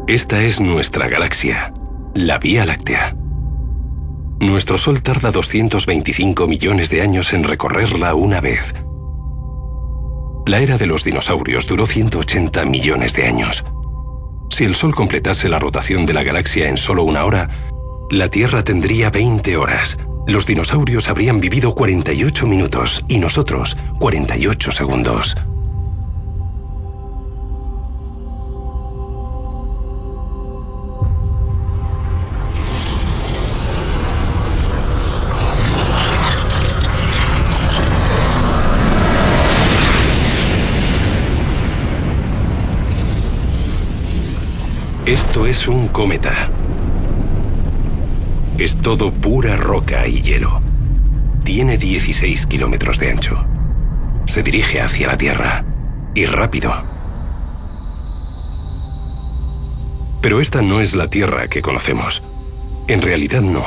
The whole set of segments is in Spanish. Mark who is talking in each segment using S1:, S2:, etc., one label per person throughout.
S1: Esta es nuestra galaxia, la Vía Láctea. Nuestro Sol tarda 225 millones de años en recorrerla una vez. La era de los dinosaurios duró 180 millones de años. Si el Sol completase la rotación de la galaxia en solo una hora, la Tierra tendría 20 horas. Los dinosaurios habrían vivido 48 minutos y nosotros 48 segundos. Esto es un cometa. Es todo pura roca y hielo. Tiene 16 kilómetros de ancho. Se dirige hacia la Tierra, y rápido. Pero esta no es la Tierra que conocemos. En realidad no.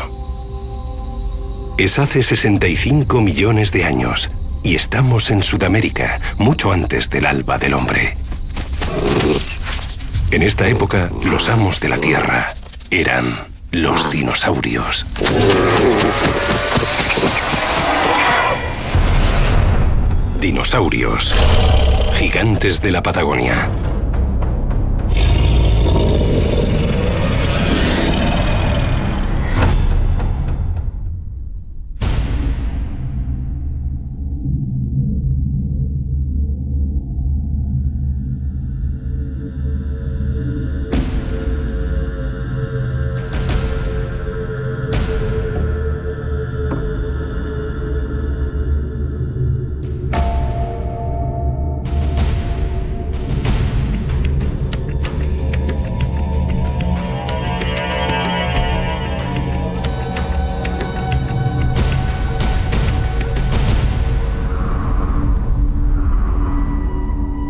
S1: Es hace 65 millones de años, y estamos en Sudamérica, mucho antes del alba del hombre. En esta época, los amos de la Tierra eran los dinosaurios. Dinosaurios, gigantes de la Patagonia.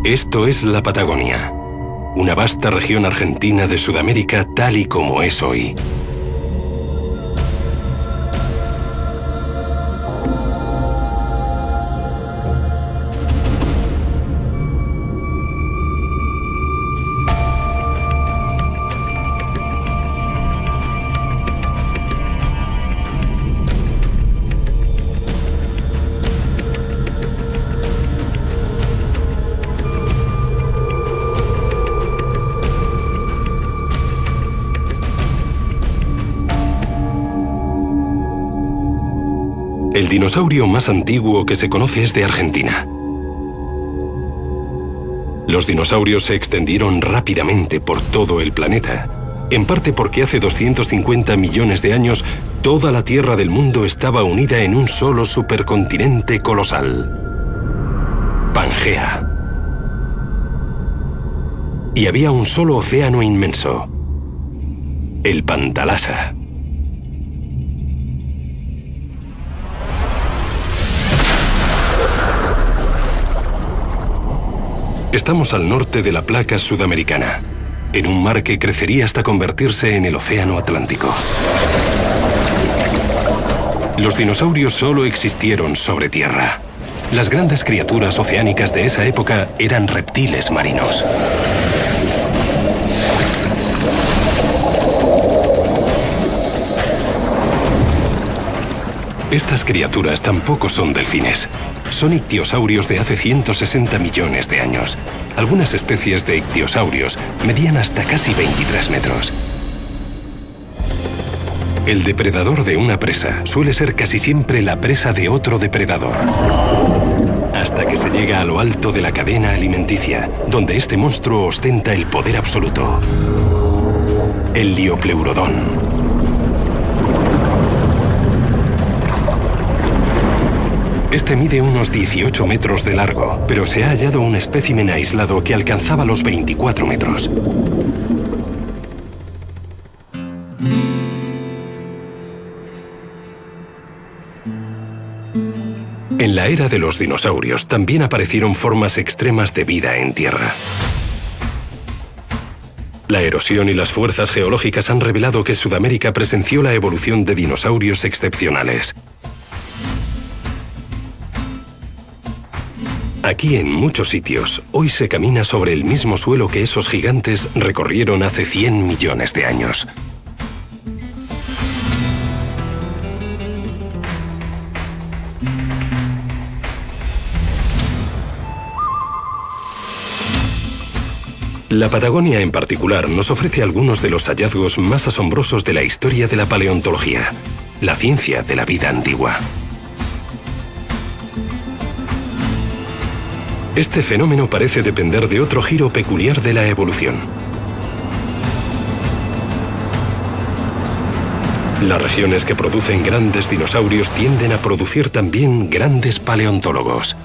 S1: Esto es la Patagonia, una vasta región argentina de Sudamérica tal y como es hoy. El dinosaurio más antiguo que se conoce es de Argentina. Los dinosaurios se extendieron rápidamente por todo el planeta, en parte porque hace 250 millones de años toda la Tierra del mundo estaba unida en un solo supercontinente colosal, Pangea. Y había un solo océano inmenso, el Pantalasa. Estamos al norte de la placa sudamericana, en un mar que crecería hasta convertirse en el Océano Atlántico. Los dinosaurios solo existieron sobre tierra. Las grandes criaturas oceánicas de esa época eran reptiles marinos. Estas criaturas tampoco son delfines. Son ictiosaurios de hace 160 millones de años. Algunas especies de ictiosaurios medían hasta casi 23 metros. El depredador de una presa suele ser casi siempre la presa de otro depredador, hasta que se llega a lo alto de la cadena alimenticia, donde este monstruo ostenta el poder absoluto. El Liopleurodon. Este mide unos 18 metros de largo, pero se ha hallado un espécimen aislado que alcanzaba los 24 metros. En la era de los dinosaurios también aparecieron formas extremas de vida en Tierra. La erosión y las fuerzas geológicas han revelado que Sudamérica presenció la evolución de dinosaurios excepcionales. Aquí en muchos sitios, hoy se camina sobre el mismo suelo que esos gigantes recorrieron hace 100 millones de años. La Patagonia en particular nos ofrece algunos de los hallazgos más asombrosos de la historia de la paleontología, la ciencia de la vida antigua. Este fenómeno parece depender de otro giro peculiar de la evolución. Las regiones que producen grandes dinosaurios tienden a producir también grandes paleontólogos.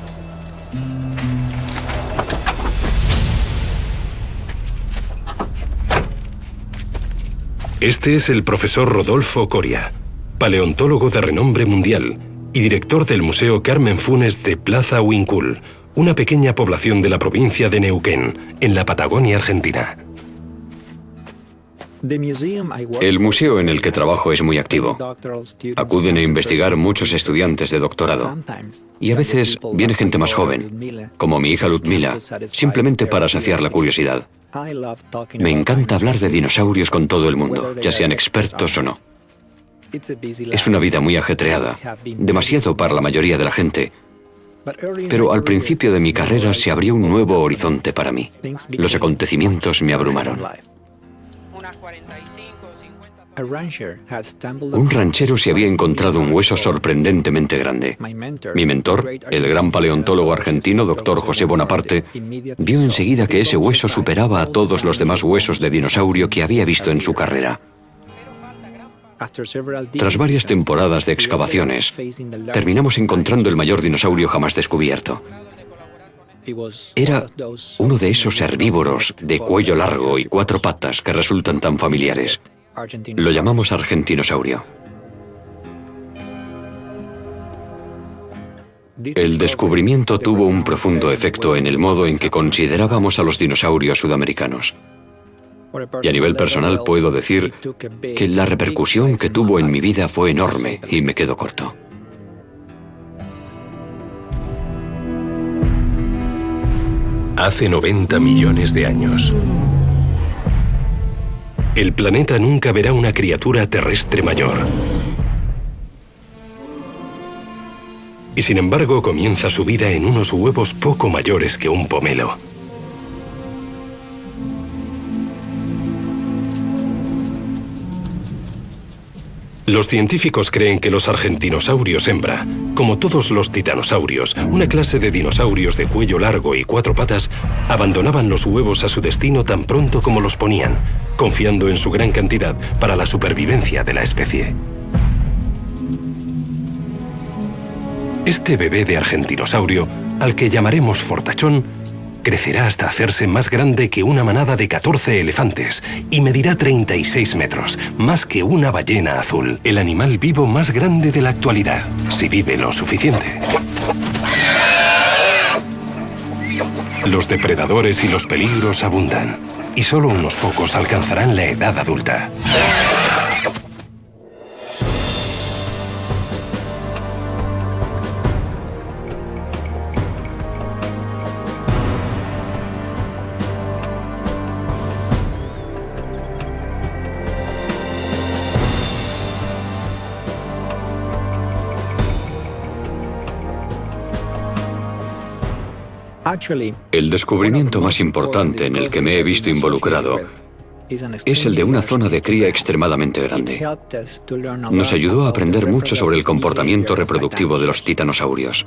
S1: Este es el profesor Rodolfo Coria, paleontólogo de renombre mundial y director del Museo Carmen Funes de Plaza Huincul, una pequeña población de la provincia de Neuquén, en la Patagonia Argentina.
S2: El museo en el que trabajo es muy activo. Acuden a investigar muchos estudiantes de doctorado. Y a veces viene gente más joven, como mi hija Ludmila, simplemente para saciar la curiosidad. Me encanta hablar de dinosaurios con todo el mundo, ya sean expertos o no. Es una vida muy ajetreada, demasiado para la mayoría de la gente. Pero al principio de mi carrera se abrió un nuevo horizonte para mí. Los acontecimientos me abrumaron. Un ranchero se había encontrado un hueso sorprendentemente grande. Mi mentor, el gran paleontólogo argentino Dr. José Bonaparte, vio enseguida que ese hueso superaba a todos los demás huesos de dinosaurio que había visto en su carrera. Tras varias temporadas de excavaciones, terminamos encontrando el mayor dinosaurio jamás descubierto. Era uno de esos herbívoros de cuello largo y 4 patas que resultan tan familiares. Lo llamamos argentinosaurio. El descubrimiento tuvo un profundo efecto en el modo en que considerábamos a los dinosaurios sudamericanos. Y a nivel personal puedo decir que la repercusión que tuvo en mi vida fue enorme y me quedo corto.
S1: Hace 90 millones de años. El planeta nunca verá una criatura terrestre mayor. Y sin embargo comienza su vida en unos huevos poco mayores que un pomelo. Los científicos creen que los argentinosaurios hembra, como todos los titanosaurios, una clase de dinosaurios de cuello largo y 4 patas, abandonaban los huevos a su destino tan pronto como los ponían, confiando en su gran cantidad para la supervivencia de la especie. Este bebé de argentinosaurio, al que llamaremos fortachón, crecerá hasta hacerse más grande que una manada de 14 elefantes y medirá 36 metros, más que una ballena azul, el animal vivo más grande de la actualidad, si vive lo suficiente. Los depredadores y los peligros abundan, y solo unos pocos alcanzarán la edad adulta.
S2: El descubrimiento más importante en el que me he visto involucrado es el de una zona de cría extremadamente grande. Nos ayudó a aprender mucho sobre el comportamiento reproductivo de los titanosaurios.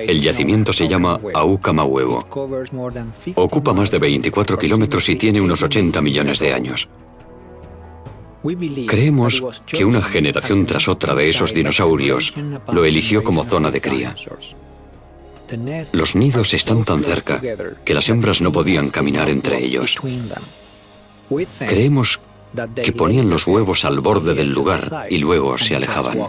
S2: El yacimiento se llama Aucamahuevo. Ocupa más de 24 kilómetros y tiene unos 80 millones de años. Creemos que una generación tras otra de esos dinosaurios lo eligió como zona de cría. Los nidos están tan cerca que las hembras no podían caminar entre ellos. Creemos que ponían los huevos al borde del lugar y luego se alejaban.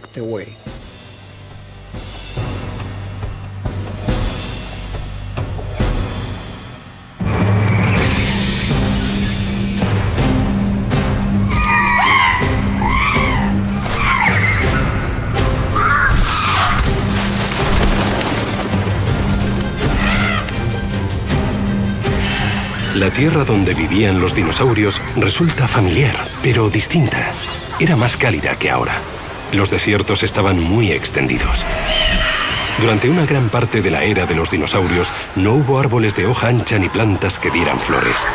S1: La tierra donde vivían los dinosaurios resulta familiar, pero distinta. Era más cálida que ahora. Los desiertos estaban muy extendidos. Durante una gran parte de la era de los dinosaurios no hubo árboles de hoja ancha ni plantas que dieran flores.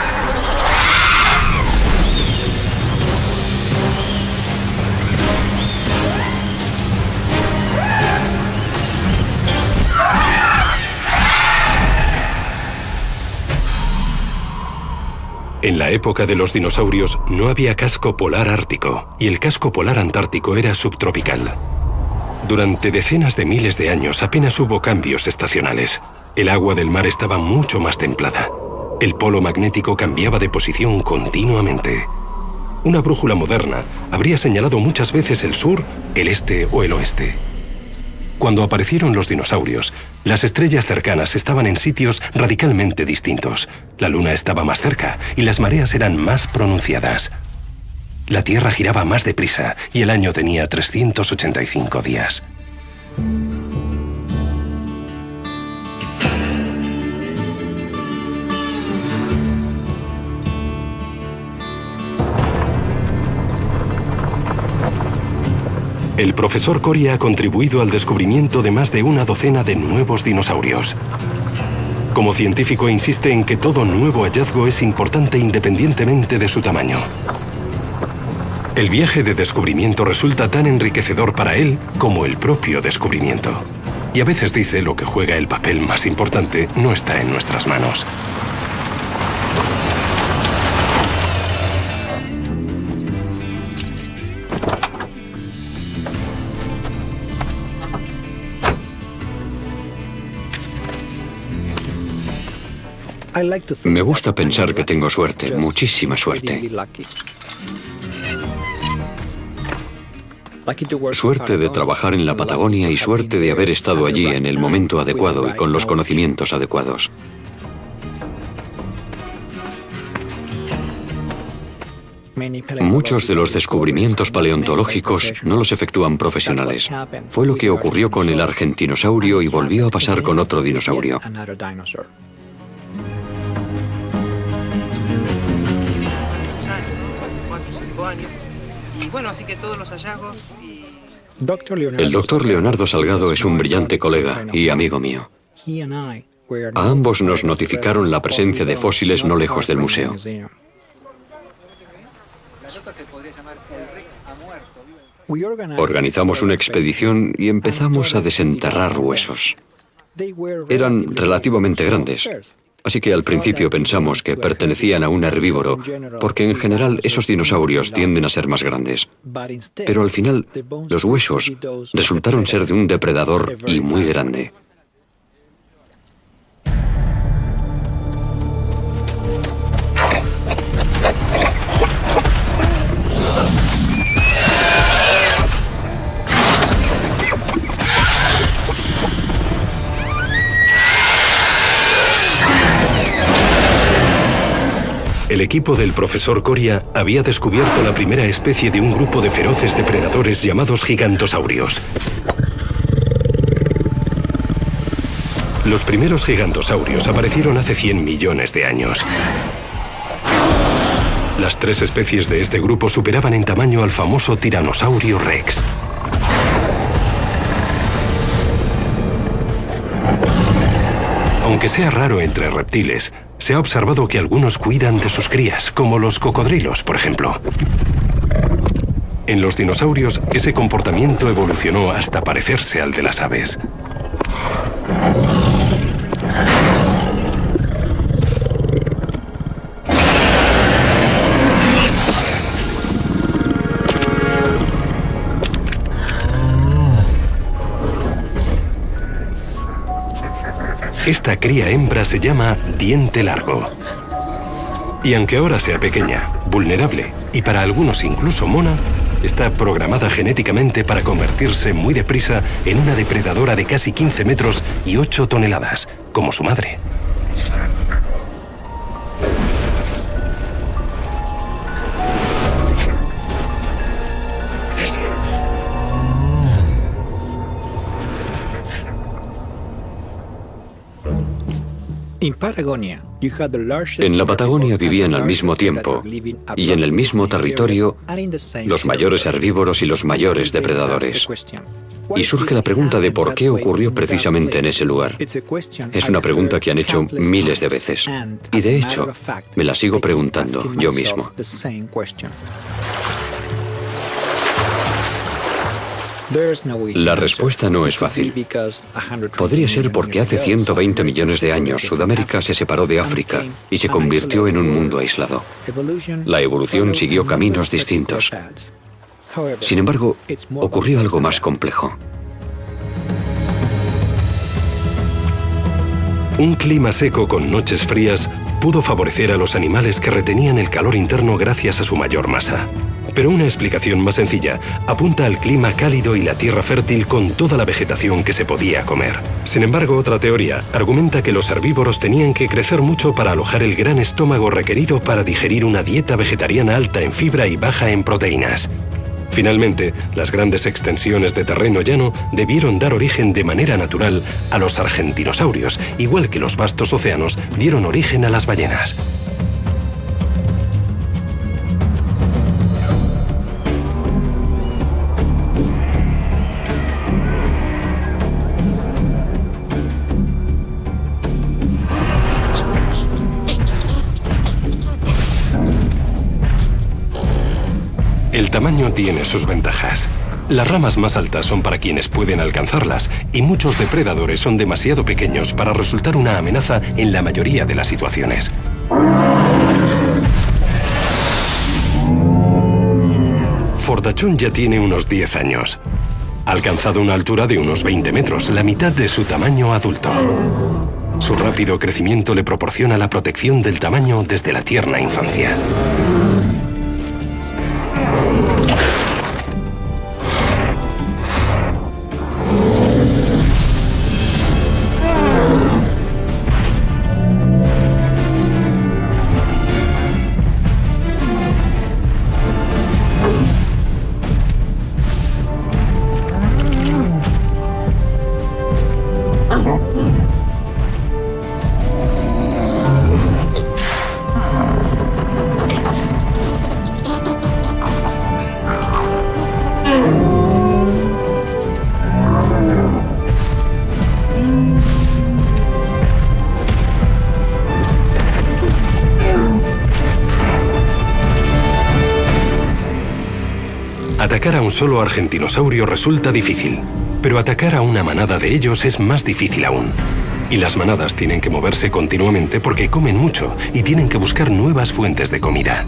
S1: En la época de los dinosaurios no había casco polar ártico y el casco polar antártico era subtropical. Durante decenas de miles de años apenas hubo cambios estacionales. El agua del mar estaba mucho más templada. El polo magnético cambiaba de posición continuamente. Una brújula moderna habría señalado muchas veces el sur, el este o el oeste. Cuando aparecieron los dinosaurios, las estrellas cercanas estaban en sitios radicalmente distintos. La luna estaba más cerca y las mareas eran más pronunciadas. La Tierra giraba más deprisa y el año tenía 385 días. El profesor Coria ha contribuido al descubrimiento de más de una docena de nuevos dinosaurios. Como científico insiste en que todo nuevo hallazgo es importante independientemente de su tamaño. El viaje de descubrimiento resulta tan enriquecedor para él como el propio descubrimiento. Y a veces dice lo que juega el papel más importante no está en nuestras manos.
S2: Me gusta pensar que tengo suerte, muchísima suerte. Suerte de trabajar en la Patagonia y suerte de haber estado allí en el momento adecuado y con los conocimientos adecuados. Muchos de los descubrimientos paleontológicos no los efectúan profesionales. Fue lo que ocurrió con el argentinosaurio y volvió a pasar con otro dinosaurio.
S3: Y bueno, así que todos los hallazgos...
S2: El doctor Leonardo Salgado es un brillante colega y amigo mío. A ambos nos notificaron la presencia de fósiles no lejos del museo. Organizamos una expedición y empezamos a desenterrar huesos. Eran relativamente grandes, así que al principio pensamos que pertenecían a un herbívoro, porque en general esos dinosaurios tienden a ser más grandes. Pero al final, los huesos resultaron ser de un depredador y muy grande.
S1: El equipo del profesor Coria había descubierto la primera especie de un grupo de feroces depredadores llamados gigantosaurios. Los primeros gigantosaurios aparecieron hace 100 millones de años. Las tres especies de este grupo superaban en tamaño al famoso Tiranosaurio Rex. Aunque sea raro entre reptiles, se ha observado que algunos cuidan de sus crías, como los cocodrilos, por ejemplo. En los dinosaurios, ese comportamiento evolucionó hasta parecerse al de las aves. Esta cría hembra se llama diente largo. Y aunque ahora sea pequeña, vulnerable y para algunos incluso mona, está programada genéticamente para convertirse muy deprisa en una depredadora de casi 15 metros y 8 toneladas, como su madre.
S2: En la Patagonia vivían al mismo tiempo y en el mismo territorio los mayores herbívoros y los mayores depredadores. Y surge la pregunta de por qué ocurrió precisamente en ese lugar. Es una pregunta que han hecho miles de veces. Y de hecho, me la sigo preguntando yo mismo. La respuesta no es fácil. Podría ser porque hace 120 millones de años Sudamérica se separó de África y se convirtió en un mundo aislado. La evolución siguió caminos distintos. Sin embargo, ocurrió algo más complejo.
S1: Un clima seco con noches frías pudo favorecer a los animales que retenían el calor interno gracias a su mayor masa. Pero una explicación más sencilla apunta al clima cálido y la tierra fértil con toda la vegetación que se podía comer. Sin embargo, otra teoría argumenta que los herbívoros tenían que crecer mucho para alojar el gran estómago requerido para digerir una dieta vegetariana alta en fibra y baja en proteínas. Finalmente, las grandes extensiones de terreno llano debieron dar origen de manera natural a los argentinosaurios, igual que los vastos océanos dieron origen a las ballenas. El tamaño tiene sus ventajas. Las ramas más altas son para quienes pueden alcanzarlas y muchos depredadores son demasiado pequeños para resultar una amenaza en la mayoría de las situaciones. Fortachón ya tiene unos 10 años. Ha alcanzado una altura de unos 20 metros, la mitad de su tamaño adulto. Su rápido crecimiento le proporciona la protección del tamaño desde la tierna infancia. Atacar a un solo argentinosaurio resulta difícil, pero atacar a una manada de ellos es más difícil aún. Y las manadas tienen que moverse continuamente porque comen mucho y tienen que buscar nuevas fuentes de comida.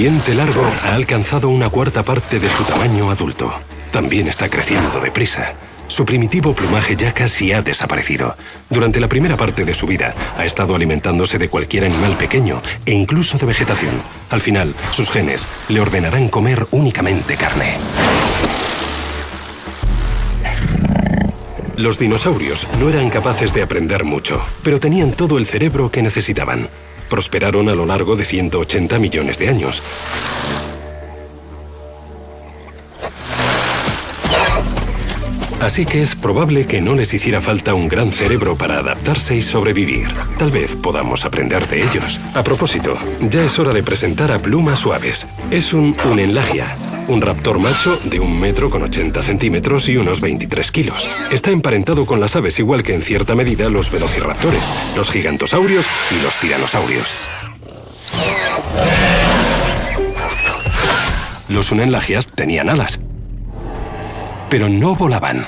S1: Diente Largo ha alcanzado una cuarta parte de su tamaño adulto. También está creciendo deprisa. Su primitivo plumaje ya casi ha desaparecido. Durante la primera parte de su vida ha estado alimentándose de cualquier animal pequeño e incluso de vegetación. Al final, sus genes le ordenarán comer únicamente carne. Los dinosaurios no eran capaces de aprender mucho, pero tenían todo el cerebro que necesitaban. Prosperaron a lo largo de 180 millones de años. Así que es probable que no les hiciera falta un gran cerebro para adaptarse y sobrevivir. Tal vez podamos aprender de ellos. A propósito, ya es hora de presentar a Plumas Suaves. Es un Unenlagia, un raptor macho de 1,80 m y unos 23 kilos. Está emparentado con las aves, igual que en cierta medida los velociraptores, los gigantosaurios y los tiranosaurios. Los Unenlagias tenían alas, pero no volaban.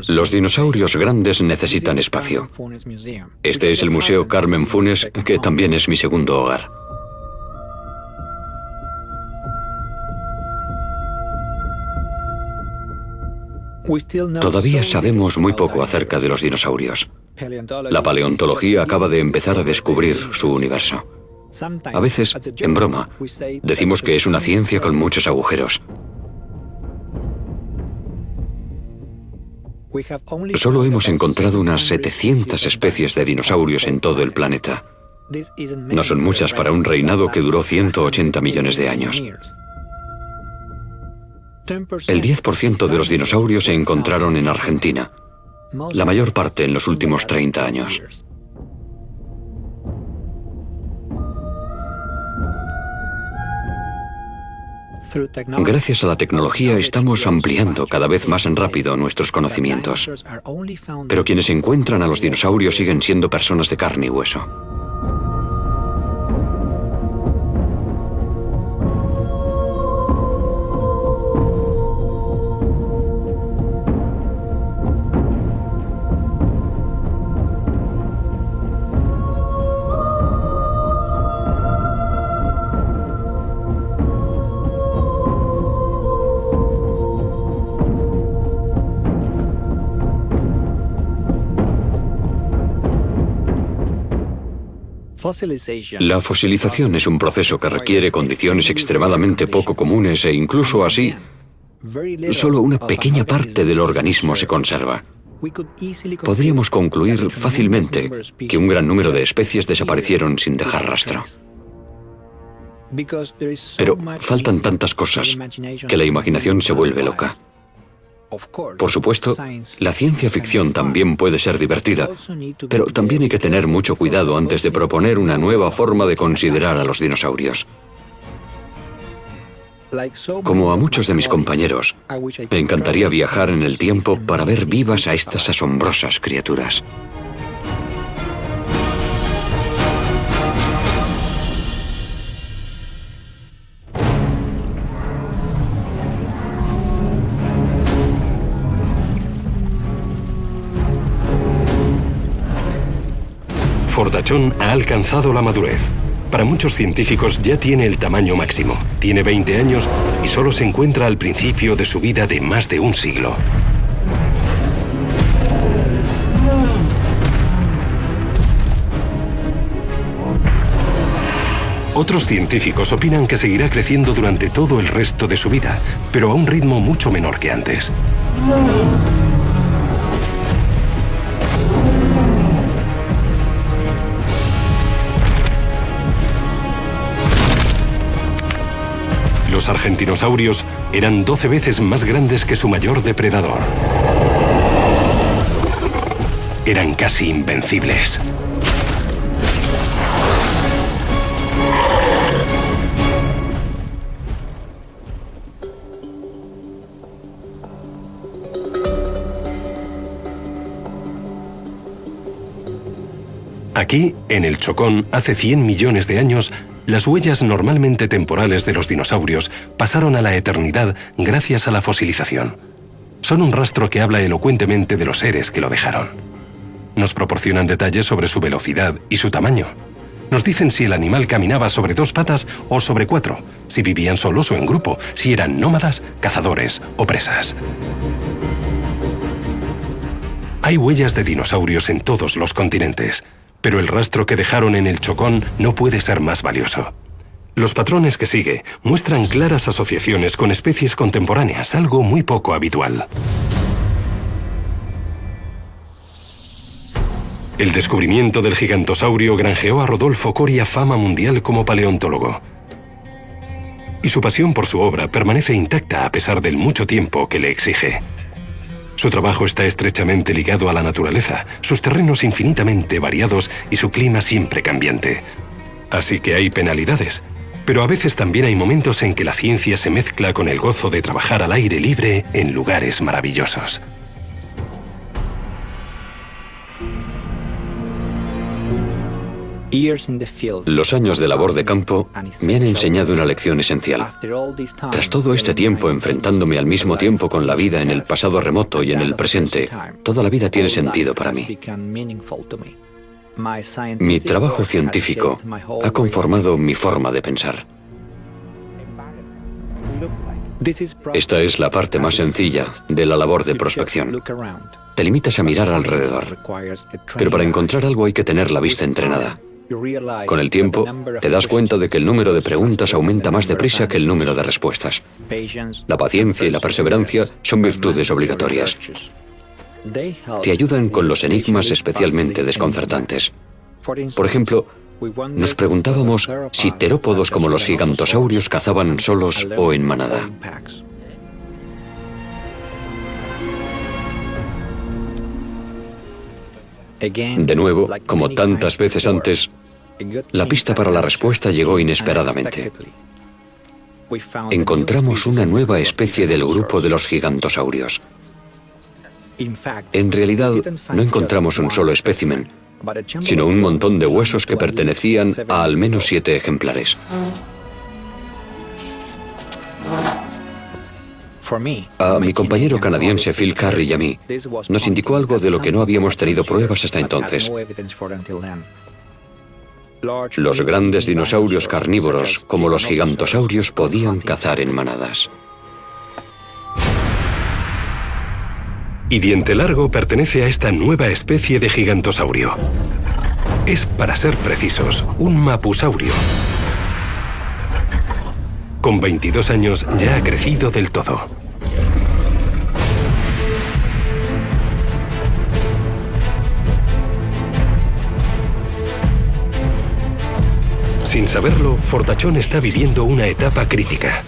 S2: Los dinosaurios grandes necesitan espacio. Este es el Museo Carmen Funes, que también es mi segundo hogar. Todavía sabemos muy poco acerca de los dinosaurios. La paleontología acaba de empezar a descubrir su universo. A veces, en broma, decimos que es una ciencia con muchos agujeros. Solo hemos encontrado unas 700 especies de dinosaurios en todo el planeta. No son muchas para un reinado que duró 180 millones de años. El 10% de los dinosaurios se encontraron en Argentina, la mayor parte en los últimos 30 años. Gracias a la tecnología estamos ampliando cada vez más rápido nuestros conocimientos. Pero quienes encuentran a los dinosaurios siguen siendo personas de carne y hueso. La fosilización es un proceso que requiere condiciones extremadamente poco comunes e incluso así, solo una pequeña parte del organismo se conserva. Podríamos concluir fácilmente que un gran número de especies desaparecieron sin dejar rastro. Pero faltan tantas cosas que la imaginación se vuelve loca. Por supuesto, la ciencia ficción también puede ser divertida, pero también hay que tener mucho cuidado antes de proponer una nueva forma de considerar a los dinosaurios. Como a muchos de mis compañeros, me encantaría viajar en el tiempo para ver vivas a estas asombrosas criaturas.
S1: Fordachón ha alcanzado la madurez. Para muchos científicos ya tiene el tamaño máximo. Tiene 20 años y solo se encuentra al principio de su vida de más de un siglo. Otros científicos opinan que seguirá creciendo durante todo el resto de su vida, pero a un ritmo mucho menor que antes. Los argentinosaurios eran 12 veces más grandes que su mayor depredador. Eran casi invencibles. Aquí, en el Chocón, hace 100 millones de años, las huellas normalmente temporales de los dinosaurios pasaron a la eternidad gracias a la fosilización. Son un rastro que habla elocuentemente de los seres que lo dejaron. Nos proporcionan detalles sobre su velocidad y su tamaño. Nos dicen si el animal caminaba sobre 2 patas o sobre 4, si vivían solos o en grupo, si eran nómadas, cazadores o presas. Hay huellas de dinosaurios en todos los continentes, pero el rastro que dejaron en el Chocón no puede ser más valioso. Los patrones que sigue muestran claras asociaciones con especies contemporáneas, algo muy poco habitual. El descubrimiento del gigantosaurio granjeó a Rodolfo Coria fama mundial como paleontólogo. Y su pasión por su obra permanece intacta a pesar del mucho tiempo que le exige. Su trabajo está estrechamente ligado a la naturaleza, sus terrenos infinitamente variados y su clima siempre cambiante. Así que hay penalidades, pero a veces también hay momentos en que la ciencia se mezcla con el gozo de trabajar al aire libre en lugares maravillosos.
S2: Los años de labor de campo me han enseñado una lección esencial. Tras todo este tiempo enfrentándome al mismo tiempo con la vida en el pasado remoto y en el presente, toda la vida tiene sentido para mí. Mi trabajo científico ha conformado mi forma de pensar. Esta es la parte más sencilla de la labor de prospección. Te limitas a mirar alrededor, pero para encontrar algo hay que tener la vista entrenada. Con el tiempo, te das cuenta de que el número de preguntas aumenta más deprisa que el número de respuestas. La paciencia y la perseverancia son virtudes obligatorias. Te ayudan con los enigmas especialmente desconcertantes. Por ejemplo, nos preguntábamos si terópodos como los gigantosaurios cazaban solos o en manada. De nuevo, como tantas veces antes, la pista para la respuesta llegó inesperadamente. Encontramos una nueva especie del grupo de los gigantosaurios. En realidad, no encontramos un solo espécimen, sino un montón de huesos que pertenecían a al menos 7 ejemplares. A mi compañero canadiense Phil Curry y a mí nos indicó algo de lo que no habíamos tenido pruebas hasta entonces. Los grandes dinosaurios carnívoros, como los gigantosaurios, podían cazar en manadas.
S1: Y Diente Largo pertenece a esta nueva especie de gigantosaurio. Es, para ser precisos, un mapusaurio. Con 22 años ya ha crecido del todo. Sin saberlo, Fortachón está viviendo una etapa crítica.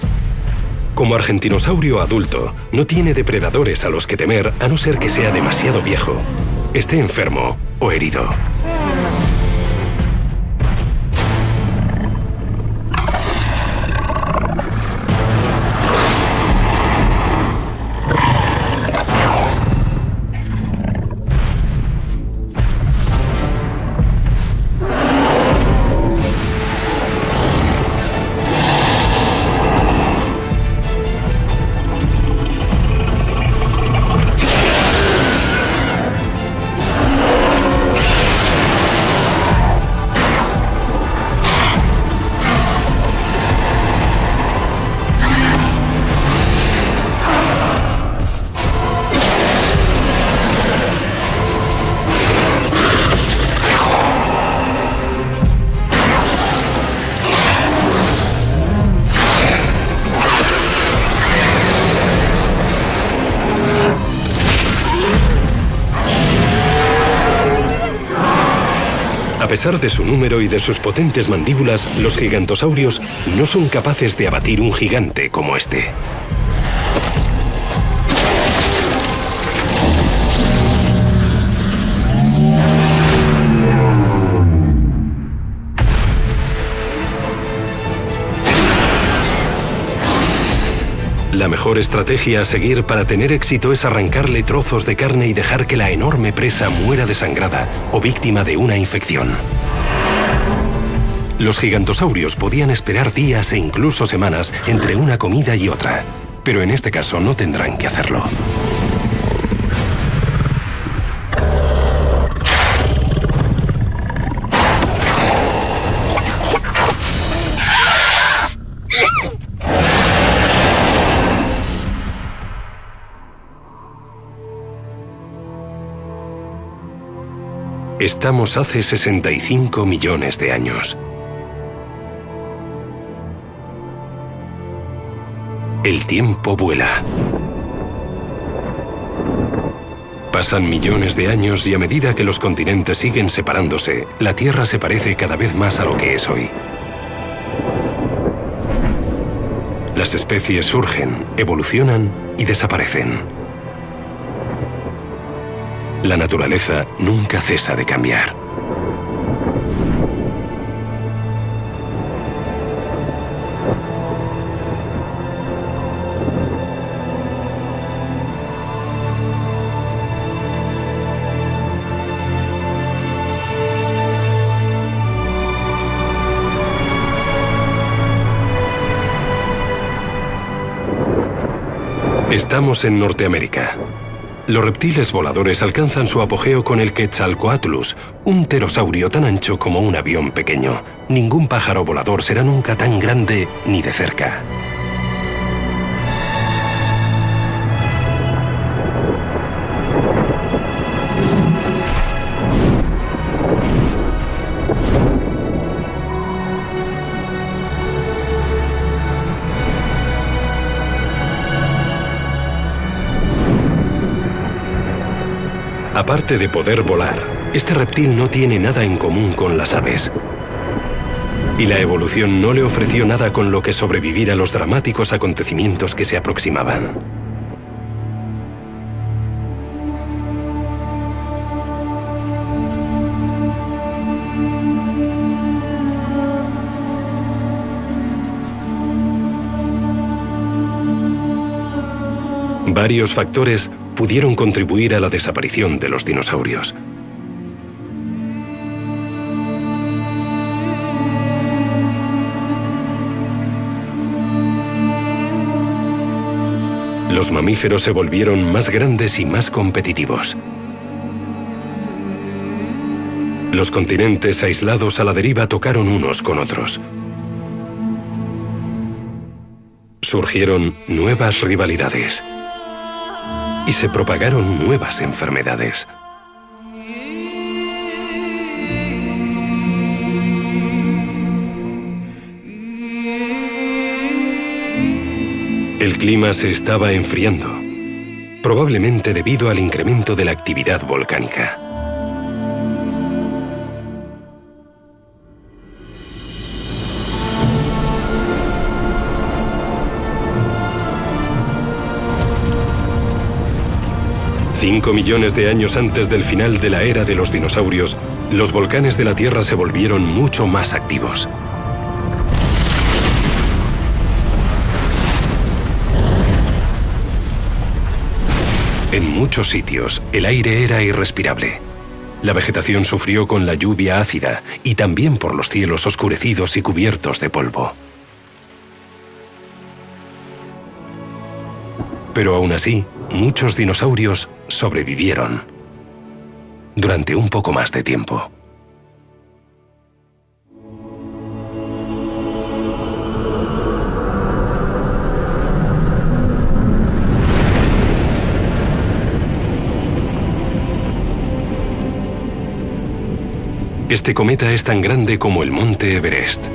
S1: Como argentinosaurio adulto, no tiene depredadores a los que temer a no ser que sea demasiado viejo, esté enfermo o herido. A pesar de su número y de sus potentes mandíbulas, los gigantosaurios no son capaces de abatir un gigante como este. La mejor estrategia a seguir para tener éxito es arrancarle trozos de carne y dejar que la enorme presa muera desangrada o víctima de una infección. Los gigantosaurios podían esperar días e incluso semanas entre una comida y otra, pero en este caso no tendrán que hacerlo. Estamos hace 65 millones de años. El tiempo vuela. Pasan millones de años y a medida que los continentes siguen separándose, la Tierra se parece cada vez más a lo que es hoy. Las especies surgen, evolucionan y desaparecen. La naturaleza nunca cesa de cambiar. Estamos en Norteamérica. Los reptiles voladores alcanzan su apogeo con el Quetzalcoatlus, un pterosaurio tan ancho como un avión pequeño. Ningún pájaro volador será nunca tan grande ni de cerca. Aparte de poder volar, este reptil no tiene nada en común con las aves. Y la evolución no le ofreció nada con lo que sobrevivir a los dramáticos acontecimientos que se aproximaban. Varios factores pudieron contribuir a la desaparición de los dinosaurios. Los mamíferos se volvieron más grandes y más competitivos. Los continentes aislados a la deriva tocaron unos con otros. Surgieron nuevas rivalidades. Y se propagaron nuevas enfermedades. El clima se estaba enfriando, probablemente debido al incremento de la actividad volcánica. Cinco millones de años antes del final de la era de los dinosaurios, los volcanes de la Tierra se volvieron mucho más activos. En muchos sitios, el aire era irrespirable. La vegetación sufrió con la lluvia ácida y también por los cielos oscurecidos y cubiertos de polvo. Pero aún así, muchos dinosaurios sobrevivieron durante un poco más de tiempo. Este cometa es tan grande como el monte Everest.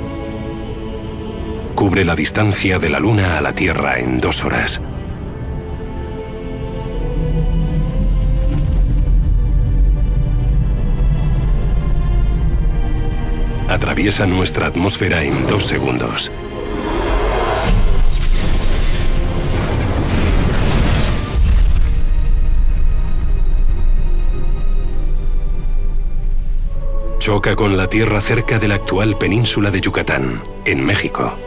S1: Cubre la distancia de la Luna a la Tierra en 2 horas. Atraviesa nuestra atmósfera en 2 segundos. Choca con la Tierra cerca de la actual península de Yucatán, en México.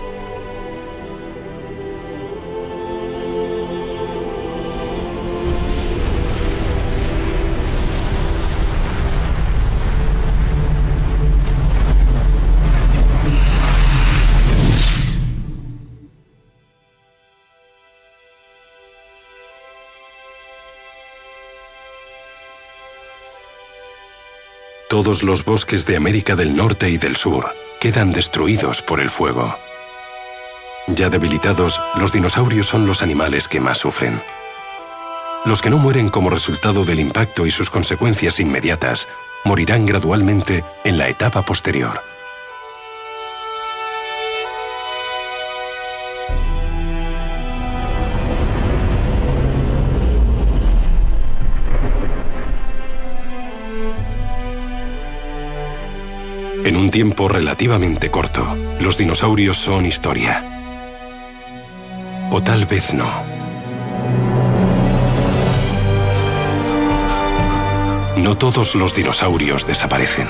S1: Todos los bosques de América del Norte y del Sur quedan destruidos por el fuego. Ya debilitados, los dinosaurios son los animales que más sufren. Los que no mueren como resultado del impacto y sus consecuencias inmediatas, morirán gradualmente en la etapa posterior. un tiempo relativamente corto, los dinosaurios son historia. O tal vez no. No todos los dinosaurios desaparecen.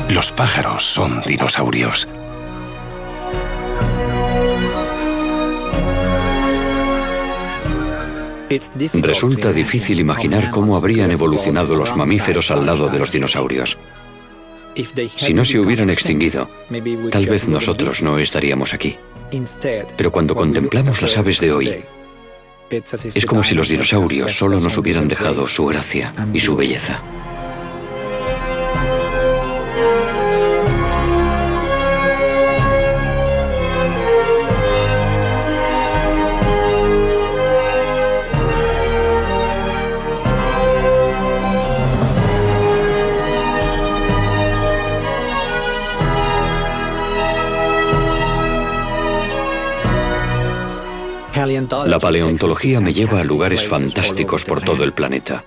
S1: Los pájaros son dinosaurios.
S2: Resulta difícil imaginar cómo habrían evolucionado los mamíferos al lado de los dinosaurios. Si no se hubieran extinguido, tal vez nosotros no estaríamos aquí. Pero cuando contemplamos las aves de hoy, es como si los dinosaurios solo nos hubieran dejado su gracia y su belleza. La paleontología me lleva a lugares fantásticos por todo el planeta.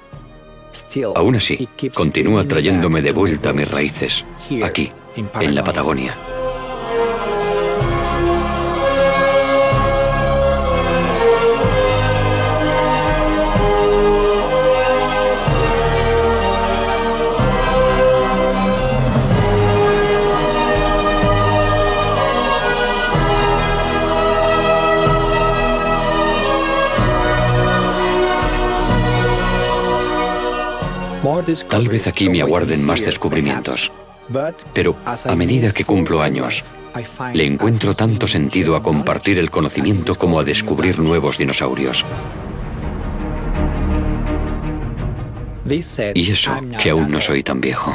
S2: Aún así, continúa trayéndome de vuelta a mis raíces, aquí, en la Patagonia. Tal vez aquí me aguarden más descubrimientos, pero a medida que cumplo años, le encuentro tanto sentido a compartir el conocimiento como a descubrir nuevos dinosaurios. Y eso que aún no soy tan viejo.